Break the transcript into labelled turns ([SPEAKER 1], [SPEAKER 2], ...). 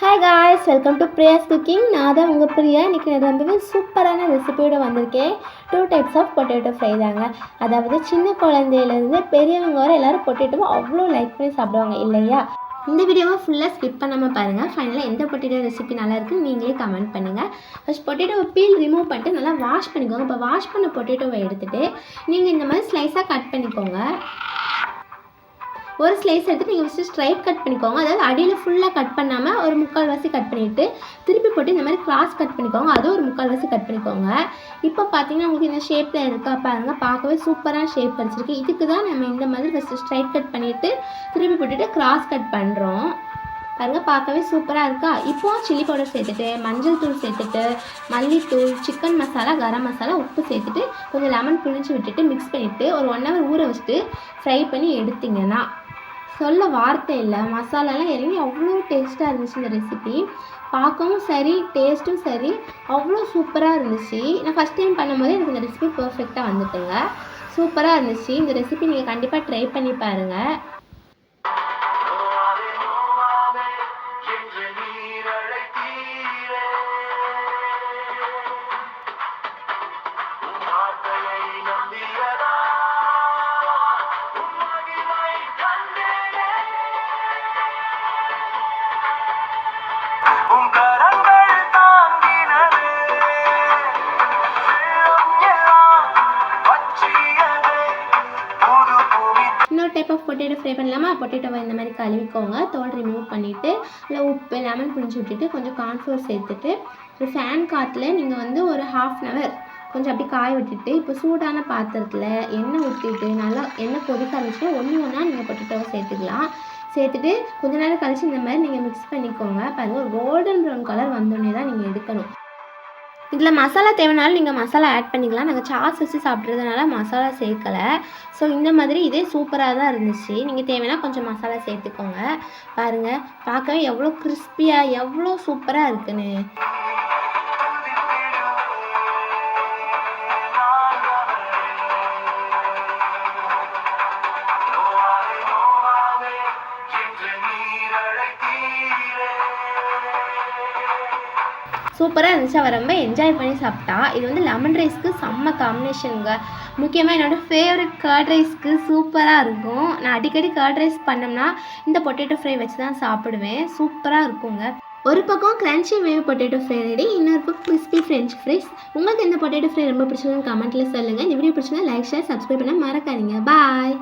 [SPEAKER 1] Hi guys, welcome to Priya's cooking. நான் தான் உங்கள் பிரியா. இன்றைக்கி ரொம்பவே சூப்பரான ரெசிபியோடு வந்திருக்கேன். 2 டைப்ஸ் ஆஃப் பொட்டேட்டோ ஃப்ரை தாங்க. அதாவது சின்ன குழந்தையிலேருந்து பெரியவங்க வர எல்லோரும் பொட்டேட்டோவை அவ்வளோ லைக் பண்ணி சாப்பிடுவாங்க இல்லையா? இந்த வீடியோவை ஃபுல்லாக ஸ்கிப் பண்ணாமல் பாருங்கள். ஃபைனலாக எந்த பொட்டேட்டோ ரெசிபி நல்லா இருக்குன்னு நீங்களே கமெண்ட் பண்ணுங்கள். ஃபஸ்ட் பொட்டேட்டோவை பீல் ரிமூவ் பண்ணிட்டு நல்லா வாஷ் பண்ணிக்கோங்க. இப்போ வாஷ் பண்ண பொட்டேட்டோவை எடுத்துகிட்டு நீங்கள் இந்த மாதிரி ஸ்லைஸாக கட் பண்ணிக்கோங்க. ஒரு ஸ்லைஸ் எடுத்துகிட்டு நீங்கள் ஃபஸ்ட்டு ஸ்ட்ரைட் கட் பண்ணிக்கோங்க. அதாவது அடியில் ஃபுல்லாக கட் பண்ணாமல் ஒரு 3/4 கட் பண்ணிவிட்டு திருப்பி போட்டு இந்த மாதிரி கிராஸ் கட் பண்ணிக்கோங்க. அதுவும் ஒரு 3/4 கட் பண்ணிக்கோங்க. இப்போ பார்த்தீங்கன்னா உங்களுக்கு இந்த ஷேப்பில் இருக்கா பாருங்கள், பார்க்கவே சூப்பரான ஷேப் கிடச்சிருக்கு. இதுக்கு தான் நம்ம இந்த மாதிரி ஃபஸ்ட்டு ஸ்ட்ரைட் கட் பண்ணிவிட்டு திருப்பி போட்டுட்டு கிராஸ் கட் பண்ணுறோம். பாருங்கள், பார்க்கவே சூப்பராக இருக்கா? இப்போது சில்லி பவுடர் சேர்த்துட்டு, மஞ்சள் தூள் சேர்த்துட்டு, மல்லித்தூள், சிக்கன் மசாலா, கரம் மசாலா, உப்பு சேர்த்துட்டு கொஞ்சம் லெமன் புளிஞ்சு விட்டுட்டு மிக்ஸ் பண்ணிவிட்டு ஒரு 1 hour ஊற வச்சுட்டு ஃப்ரை பண்ணி எடுத்திங்கன்னா சொல்ல வார்த்தை இல்லை. மசாலாலாம் இறங்கி அவ்வளோ டேஸ்ட்டாக இருந்துச்சு. இந்த ரெசிபி பார்க்கவும் சரி, டேஸ்ட்டும் சரி, அவ்வளோ சூப்பராக இருந்துச்சு. நான் ஃபஸ்ட் டைம் பண்ணும்போது எனக்கு இந்த ரெசிபி பர்ஃபெக்டாக வந்துட்டுங்க. சூப்பராக இருந்துச்சு. இந்த ரெசிபி நீங்கள் கண்டிப்பாக ட்ரை பண்ணி பாருங்கள். இன்னொரு டைப் ஆஃப் பொட்டேட்டோ ஃப்ரை பண்ணலாமா? பொட்டேட்டோவை இந்த மாதிரி கழுவிக்கோங்க. தோல் ரிமூவ் பண்ணிவிட்டு இல்லை உப்பு லெமன் புளிஞ்சு விட்டுட்டு கொஞ்சம் கார்ன்ஃப்ளவர் சேர்த்துட்டு ஒரு ஃபேன் காற்றுல நீங்கள் வந்து ஒரு 1/2 hour கொஞ்சம் அப்படி காய விட்டுட்டு இப்போ சூடான பாத்திரத்தில் எண்ணெய் ஊற்றிட்டு நல்லா எண்ணெய் கொதிக்க ஆரம்பிச்சுன்னா ஒன்றா நீங்கள் பொட்டேட்டோவை சேர்த்துக்கலாம். சேர்த்துட்டு கொஞ்ச நேரம் கழிச்சு இந்த மாதிரி நீங்கள் மிக்ஸ் பண்ணிக்கோங்க. பாருங்கள், ஒரு கோல்டன் ப்ரௌன் கலர் வந்தோடனே தான் நீங்கள் எடுக்கணும். இதில் மசாலா தேவைனாலும் நீங்கள் மசாலா ஆட் பண்ணிக்கலாம். நாங்கள் சாஸ் வச்சு சாப்பிட்றதுனால மசாலா சேர்க்கலை. ஸோ இந்த மாதிரி இதே சூப்பராக தான் இருந்துச்சு. நீங்கள் தேவைன்னா கொஞ்சம் மசாலா சேர்த்துக்கோங்க. பாருங்கள், பார்க்கவே எவ்வளோ கிறிஸ்பியாக எவ்வளோ சூப்பராக இருக்குன்னு. சூப்பராக இருந்துச்சு. அவள் ரொம்ப என்ஜாய் பண்ணி சாப்பிட்டா. இது வந்து லெமன் ரைஸ்க்கு செம்ம காம்பினேஷனுங்க. முக்கியமாக என்னோடய ஃபேவரட் கர்ட் ரைஸ்க்கு சூப்பராக இருக்கும். நான் அடிக்கடி கர்ட் ரைஸ் பண்ணோம்னா இந்த பொட்டேட்டோ ஃப்ரை வச்சு தான் சாப்பிடுவேன். சூப்பராக இருக்குங்க. ஒரு பக்கம் crunchy wave potato fry ready, இன்னொரு பக்கம் கிறிஸ்பி ஃப்ரெஞ்ச் ஃப்ரைஸ். உங்களுக்கு இந்த பொட்டேட்டோ ஃப்ரை ரொம்ப பிடிச்சதுன்னு கமெண்ட்டில் சொல்லுங்கள். இந்த வீடியோ பிடிச்சதா லைக், ஷேர், சப்ஸ்கிரைப் பண்ண மறக்காதீங்க. பாய்.